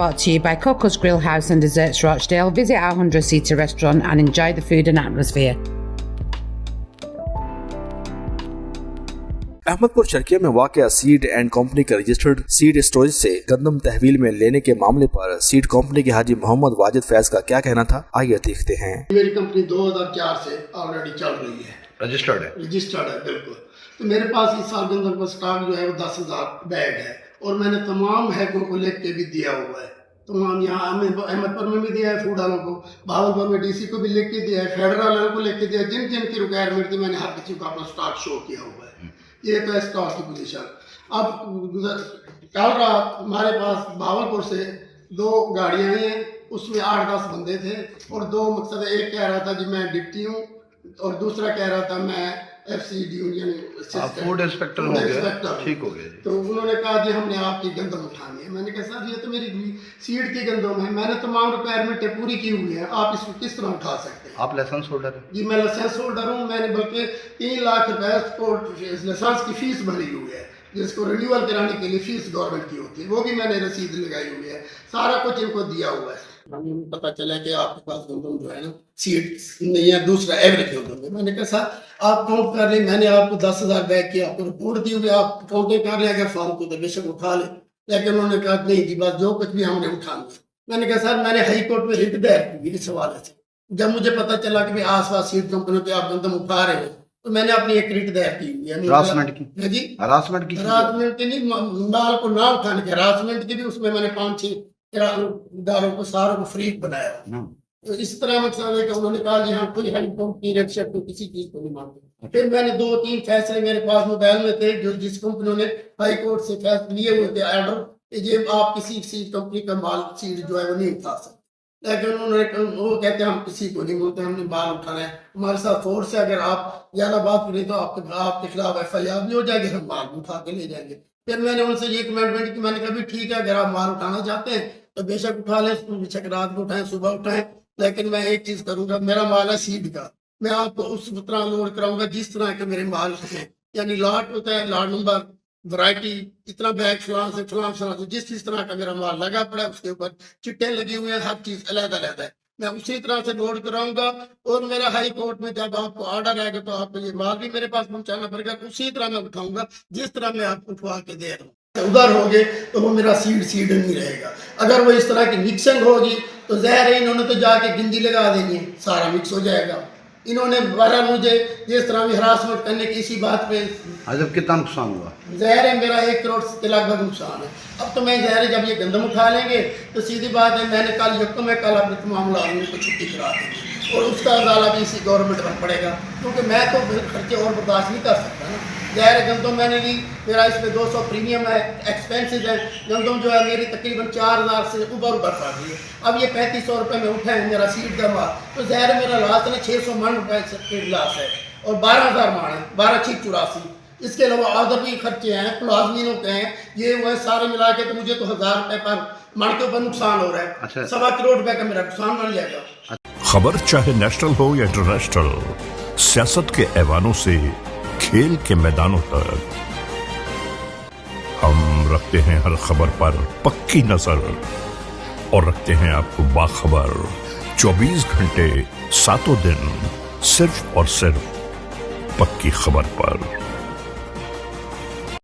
Brought to you by Coco's Grill House and Desserts Rochdale. Visit our 100-seater restaurant and enjoy the food and atmosphere. Ahmadpur चरकिया में वाक़या seed and company का registered seed storage से गंदम तहवील में लेने के मामले पर सीड कंपनी के हाजी मोहम्मद वाजिद फैज का क्या कहना था, आइए देखते हैं। मेरी कंपनी 2004 से ऑलरेडी चल रही है, रजिस्टर्ड है बिल्कुल। तो मेरे पास इस साल गंदम का स्टॉक जो है वो 10,000 बैग है और मैंने तमाम हैकों को लिख के भी दिया हुआ है। तमाम यहाँ अहमदपुर में भी दिया है, फूड वालों को, भावलपुर में डीसी को भी लिख के दिया है, फेडरल वालों को लिख के दिया है, जिन जिन की रिक्वायरमेंट थी मैंने हर किसी को अपना स्टॉक शो किया हुआ है। ये तो स्टॉक की पोजीशन। अब कल रात हमारे पास भावलपुर से 2 गाड़ियाँ आई हैं, उसमें 8-10 बंदे थे और 2 मकसद, एक कह रहा था जी मैं डिप्टी हूँ और दूसरा कह रहा था मैं FCD फूड इंस्पेक्टर हो गया, ठीक हो गया। तो उन्होंने कहा जी हमने आपकी गंदम उठानी है। मैंने कहा सर ये तो मेरी सीड की गंदम है, मैंने तमाम रिक्वायरमेंटें पूरी की हुई है, आप इसको किस तरह उठा सकते हैं? आप लाइसेंस होल्डर हैं? जी मैं लाइसेंस होल्डर हूँ, मैंने बल्कि 3 लाख रुपए लाइसेंस की फीस भरी हुई है, जिसको रिन्यूअल कराने के लिए फीस गवर्नमेंट की होती है, वो भी मैंने रसीद लगाई हुई है, सारा कुछ इनको दिया हुआ है। हमें पता चला कि आपके पास गंदम जो है ना सीड नहीं है, दूसरा एवरेज गंदम है। मैंने कहा सर आप काउंट कर ले, मैंने आपको 10,000 बैग की आपको रिपोर्ट दी हुई, आप काउंटिंग कर ले, अगर फॉर्म को तो बेशक उठा ले। लेकिन उन्होंने कहा नहीं जी बस जो कुछ भी हमने उठाना। मैंने कहा सर मैंने हाई कोर्ट में रिट दायर की इस हवाले से, जब मुझे पता चला कि भाई आस-पास सीड कंपनियों पे आप गंदम उठा रहे हो तो मैंने अपनी एक रिट दायर की हुई है। हरासमेंट की नहीं, माल को ना उठाने की हरासमेंट की भी, उसमें मैंने 5-6 इदारों को सारों को फ्री बनाया। तो इस तरह मकसद है कि उन्होंने कहा जी हाँ कोई हाई कोर्ट की रिएक्शन को किसी चीज को नहीं मानते। फिर मैंने 2-3 फैसले मेरे पास मोबाइल में थे जो जिस कंपनियों ने हाई कोर्ट से फैसले लिए हुए थे ऑर्डर, ये आप किसी सीड कंपनी का माल सीड जो है वो नहीं उठा सकते। लेकिन उन्होंने वो कहते हैं हम किसी को नहीं बोलते, हमने माल उठाना है, हमारे साथ फोर्स है, अगर आप ज्यादा बात करें तो आपके खिलाफ FIR भी हो जाएगी, हम माल उठा के ले जाएंगे। फिर मैंने उनसे ये कमेंटमेंट की, मैंने कहा भी ठीक है अगर आप माल उठाना चाहते हैं तो बेशक उठा लें, बेशक रात को उठाएं सुबह उठाएं, लेकिन मैं एक चीज करूंगा, मेरा माल है सीड का, मैं आपको उस तरह लोड कराऊंगा जिस तरह के मेरे माल हैं, यानी लॉट होता है, लॉट नंबर, वैरायटी, इतना बैग फलां से जिस तरह का मेरा माल लगा पड़ा है उसके ऊपर चिट्टे लगे हुए हैं, हर चीज अलग-अलग है, मैं उसी तरह से लोड कराऊंगा। और मेरा हाई कोर्ट में जब आपको ऑर्डर आएगा तो आपको ये माल भी मेरे पास पहुंचाना पड़ेगा, उसी तरह मैं उठाऊंगा जिस तरह मैं आपको उठवा के दे रहा हूँ। उधर हो गए तो वो मेरा सीड नहीं रहेगा। अगर वो इस तरह की मिक्सिंग होगी तो ज़ाहिर है इन्होंने तो जाके गिंजी लगा देनी है, सारा मिक्स हो जाएगा। इन्होंने बारह मुझे जिस तरह भी हरासमेंट करने की इसी बात पे। जब कितना नुकसान हुआ? ज़ाहिर है मेरा 1 करोड़ के लगभग नुकसान है। अब तो मैं ज़ाहिर है जब ये गंदम उठा लेंगे तो सीधी बात है मैंने कल अपने तमाम मुलाजिमों को छुट्टी करा दी और उसका अदाला भी इसी गवर्नमेंट पर पड़ेगा, क्योंकि मैं तो खर्चे और बर्दाश्त नहीं कर सकता ना। ज़ाहिर है गंदम मैंने ली, मेरा इसमें 200 प्रीमियम है, एक्सपेंसिव है, गंदम जो है मेरी तकरीबन 4,000 से ऊपर पड़ रही है। अब ये 3500 रुपये में उठा है मेरा सीट का माल, तो ज़ाहिर है मेरा लास्ट में 600 मन रुपये लाश है और 12,000 मान है, 12,684। इसके अलावा अदर भी खर्चे हैं, प्लाजमीनों के हैं, ये वो है, सारे मिला के तो मुझे तो 1,000 रुपये पर मन के ऊपर नुकसान हो रहा है। अच्छा। 1.25 करोड़ रुपये का मेरा नुकसान बन जाएगा। खबर चाहे नेशनल हो या इंटरनेशनल, सियासत के ऐवानों से खेल के मैदानों तक, हम रखते हैं हर खबर पर पक्की नजर और रखते हैं आपको बाखबर 24 घंटे 7 दिन सिर्फ और सिर्फ पक्की खबर पर।